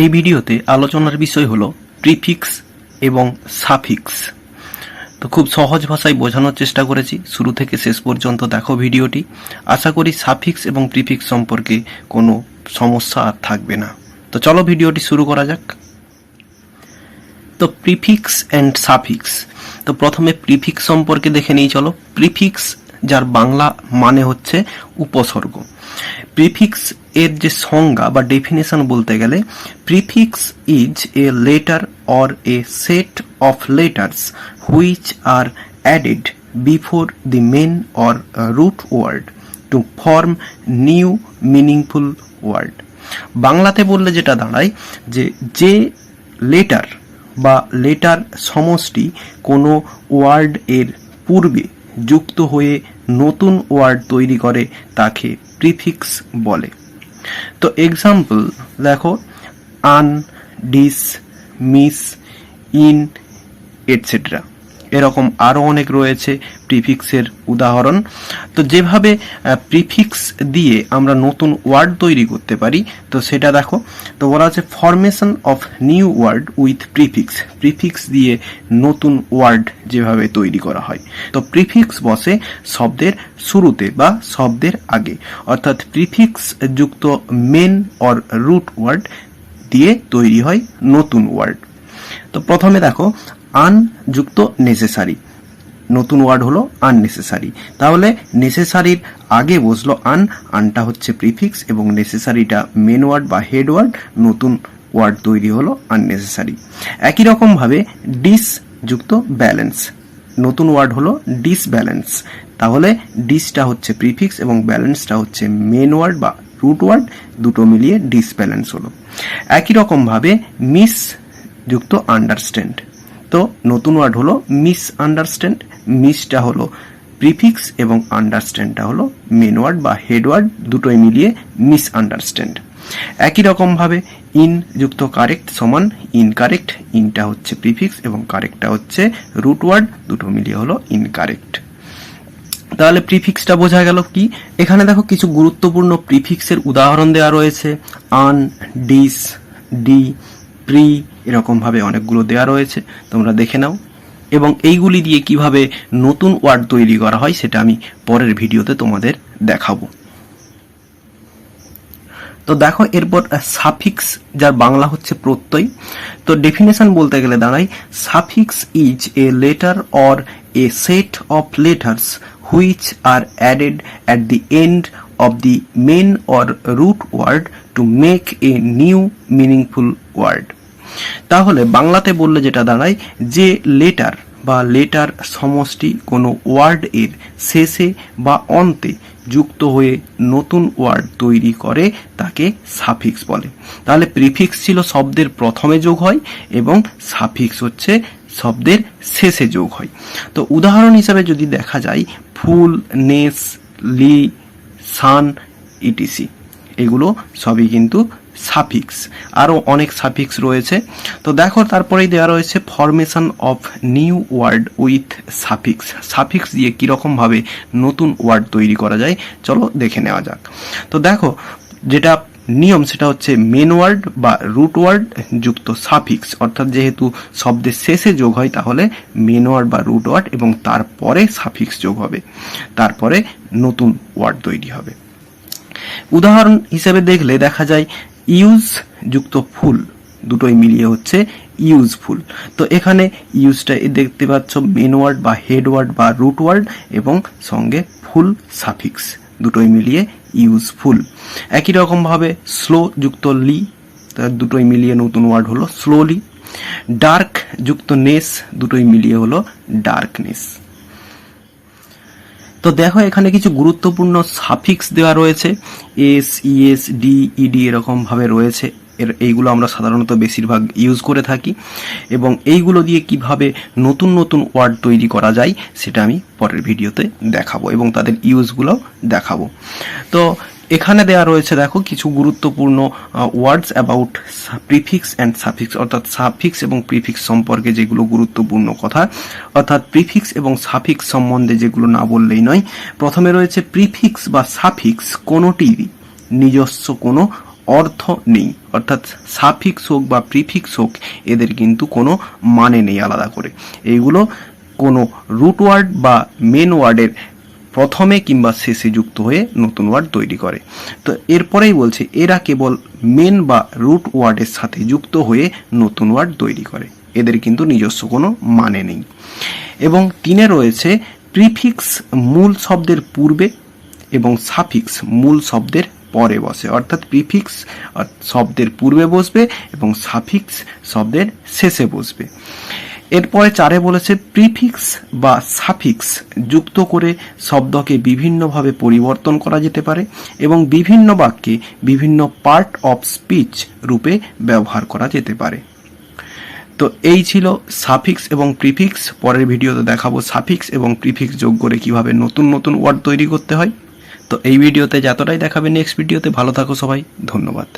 এই ভিডিওতে আলোচনার বিষয় হলো প্রিফিক্স এবং সাফিক্স। তো খুব সহজ ভাষায় বোঝানোর চেষ্টা করেছি, শুরু থেকে শেষ পর্যন্ত দেখো ভিডিওটি। আশা করি সাফিক্স এবং প্রিফিক্স সম্পর্কে কোনো সমস্যা আর থাকবে না। তো চলো ভিডিওটি শুরু করা যাক। তো প্রিফিক্স অ্যান্ড সাফিক্স, তো প্রথমে প্রিফিক্স সম্পর্কে দেখে নিই চলো। প্রিফিক্স যার বাংলা মানে হচ্ছে উপসর্গ। প্রিফিক্স এর যে সংজ্ঞা বা ডেফিনেশন বলতে গেলে, prefix is a letter or a set of letters which are added before the main or root word to form new meaningful word. বাংলাতে বললে যেটা দাঁড়ায় যে লেটার বা লেটার সমষ্টি কোনো ওয়ার্ড এর পূর্বে যুক্ত হয়ে নতুন ওয়ার্ড তৈরি করে তাকে প্রিফিক্স বলে। তো এক্সাম্পল দেখো, আন, ডিস, মিস, ইন, এটসেট্রা, এরকম আরও অনেক রয়েছে প্রিফিক্সের উদাহরণ। তো যেভাবে প্রিফিক্স দিয়ে আমরা নতুন ওয়ার্ড তৈরি করতে পারি, তো সেটা দেখো। তো বলা হচ্ছে formation of new word with prefix. Prefix দিয়ে নতুন ওয়ার্ড যেভাবে তৈরি করা হয়, তো প্রিফিক্স বসে শব্দের শুরুতে বা শব্দের আগে, অর্থাৎ প্রিফিক্স যুক্ত মেন অর রুট ওয়ার্ড দিয়ে তৈরি হয় নতুন ওয়ার্ড। তো প্রথমে দেখো, আন যুক্ত নেসেসারি, নতুন ওয়ার্ড হলো আননেসেসারি। তাহলে নেসেসারির আগে বসলো আন, আনটা হচ্ছে প্রিফিক্স এবং নেসেসারিটা মেন ওয়ার্ড বা হেড ওয়ার্ড, নতুন ওয়ার্ড তৈরি হলো আননেসেসারি। একই রকম ভাবে ডিস যুক্ত ব্যালেন্স, নতুন ওয়ার্ড হলো ডিসব্যালেন্স। তাহলে ডিসটা হচ্ছে প্রিফিক্স এবং ব্যালেন্সটা হচ্ছে মেন ওয়ার্ড বা রুট ওয়ার্ড, দুটো মিলিয়ে ডিসব্যালেন্স হলো। একই রকম ভাবে মিস যুক্ত আন্ডারস্ট্যান্ড, তো নতুন ওয়ার্ড হলো মিস আন্ডারস্ট্যান্ড। মিসটা হলো প্রিফিক্স এবং আন্ডারস্ট্যান্ডটা হলো মেন ওয়ার্ড বা হেড ওয়ার্ড, দুটোই মিলিয়ে মিস আন্ডারস্ট্যান্ড। একই রকম ভাবে ইন যুক্ত কারেক্ট সমান ইনকারেক্ট, ইনটা হচ্ছে প্রিফিক্স এবং কারেক্টটা হচ্ছে রুট ওয়ার্ড, দুটো মিলিয়ে হলো ইনকারেক্ট। তাহলে প্রিফিক্সটা বোঝা গেল কি। এখানে দেখো কিছু গুরুত্বপূর্ণ প্রিফিক্সের উদাহরণ দেওয়া রয়েছে, আন, ডিস, ডি, প্রি, এরকম ভাবে অনেকগুলো দেওয়া রয়েছে, তোমরা দেখে নাও। এবং এইগুলি দিয়ে কিভাবে নতুন ওয়ার্ড তৈরি করা হয় সেটা আমি পরের ভিডিওতে তোমাদের দেখাবো। তো দেখো এরপর সাফিক্স, যার বাংলা হচ্ছে প্রত্যয়। তো ডেফিনেশন বলতে গেলে দাঁড়ায়, suffix is a letter or a set of letters which are added at the end of the main or root word to make a new meaningful word। তাহলে বাংলাতে বললে যেটা দাঁড়ায়, যে লেটার বা লেটার সমষ্টি কোনো ওয়ার্ড এর শেষে বা অন্তে যুক্ত হয়ে নতুন ওয়ার্ড তৈরি করে তাকে সাফিক্স বলে। তাহলে প্রিফিক্স ছিল শব্দের প্রথমে যোগ হয় এবং সাফিক্স হচ্ছে শব্দের শেষে যোগ হয়। তো উদাহরণ হিসাবে যদি দেখা যায়, ফুল, নেস, লি, সান, ইটিসি, এগুলো সবই কিন্তু সাফিক্স। আরও অনেক সাফিক্স রয়েছে। তো দেখো তারপরেই দেওয়া রয়েছে formation of new word with suffix. Suffix দিয়ে কীরকমভাবে নতুন ওয়ার্ড তৈরি করা যায় চলো দেখে নেওয়া যাক। তো দেখো যেটা নিয়ম সেটা হচ্ছে মেন ওয়ার্ড বা রুট ওয়ার্ড যুক্ত সাফিক্স, অর্থাৎ যেহেতু শব্দের শেষে যোগ হয় তাহলে মেন ওয়ার্ড বা রুট ওয়ার্ড এবং তারপরে সাফিক্স যোগ হবে, তারপরে নতুন ওয়ার্ড তৈরি হবে। উদাহরণ হিসেবে দেখলে দেখা যায় ইউজ যুক্ত ফুল, দুটোই মিলিয়ে হচ্ছে ইউজফুল। তো এখানে ইউজটা দেখতে পাচ্ছ মেন ওয়ার্ড বা হেড ওয়ার্ড বা রুট ওয়ার্ড এবং সঙ্গে ফুল সাফিক্স, দুটোই মিলিয়ে ইউজফুল। একই রকমভাবে স্লো যুক্ত লি, দুটোই মিলিয়ে নতুন ওয়ার্ড হলো স্লোলি। ডার্ক যুক্ত নেস, দুটোই মিলিয়ে হলো ডার্কনেস। তো দেখো এখানে কিছু গুরুত্বপূর্ণ সাফিক্স দেওয়া রয়েছে, এস, ইএস, ডি, ইডি, এরকম ভাবে রয়েছে। এইগুলো আমরা সাধারণত বেশিরভাগ ইউজ করে থাকি এবং এইগুলো দিয়ে কিভাবে নতুন নতুন ওয়ার্ড তৈরি করা যায় সেটা আমি পরের ভিডিওতে দেখাবো এবং তাদের ইউজগুলোও দেখাবো। তো এখানে দেওয়া রয়েছে দেখো কিছু গুরুত্বপূর্ণ ওয়ার্ডস অ্যাবাউট প্রিফিক্স অ্যান্ড সাফিক্স, অর্থাৎ সাফিক্স এবং প্রিফিক্স সম্পর্কে যেগুলো গুরুত্বপূর্ণ কথা, অর্থাৎ প্রিফিক্স এবং সাফিক্স সম্বন্ধে যেগুলো না বললেই নয়। প্রথমে রয়েছে প্রিফিক্স বা সাফিক্স কোনোটিরই নিজস্ব কোনো অর্থ নেই, অর্থাৎ সাফিক্স হোক বা প্রিফিক্স হোক এদের কিন্তু কোনো মানে নেই আলাদা করে। এইগুলো কোনো রুট ওয়ার্ড বা মেন ওয়ার্ডের প্রথমে কিংবা শেষে যুক্ত হয়ে নতুন ওয়ার্ড তৈরি করে। তো এরপরেই বলছে এরা কেবল মেন বা রুট ওয়ার্ডের সাথে যুক্ত হয়ে নতুন ওয়ার্ড তৈরি করে, এদের কিন্তু নিজস্ব কোনো মানে নেই। এবং 3 রয়েছে প্রিফিক্স মূল শব্দের পূর্বে এবং সাফিক্স মূল শব্দের পরে বসে, অর্থাৎ প্রিফিক্স শব্দের পূর্বে বসবে এবং সাফিক্স শব্দের শেষে বসবে। এরপরে 4 বলেছে প্রিফিক্স বা সাফিক্স যুক্ত করে শব্দকে বিভিন্নভাবে পরিবর্তন করা যেতে পারে এবং বিভিন্ন বাক্যে বিভিন্ন পার্ট অফ স্পিচ রূপে ব্যবহার করা যেতে পারে। তো এই ছিল সাফিক্স এবং প্রিফিক্স। পরের ভিডিওতে দেখাবো সাফিক্স এবং প্রিফিক্স যোগ করে কিভাবে নতুন নতুন ওয়ার্ড তৈরি করতে হয়। তো এই ভিডিওতে যতটাই দেখাবে, নেক্সট ভিডিওতে ভালো থাকো সবাই, ধন্যবাদ।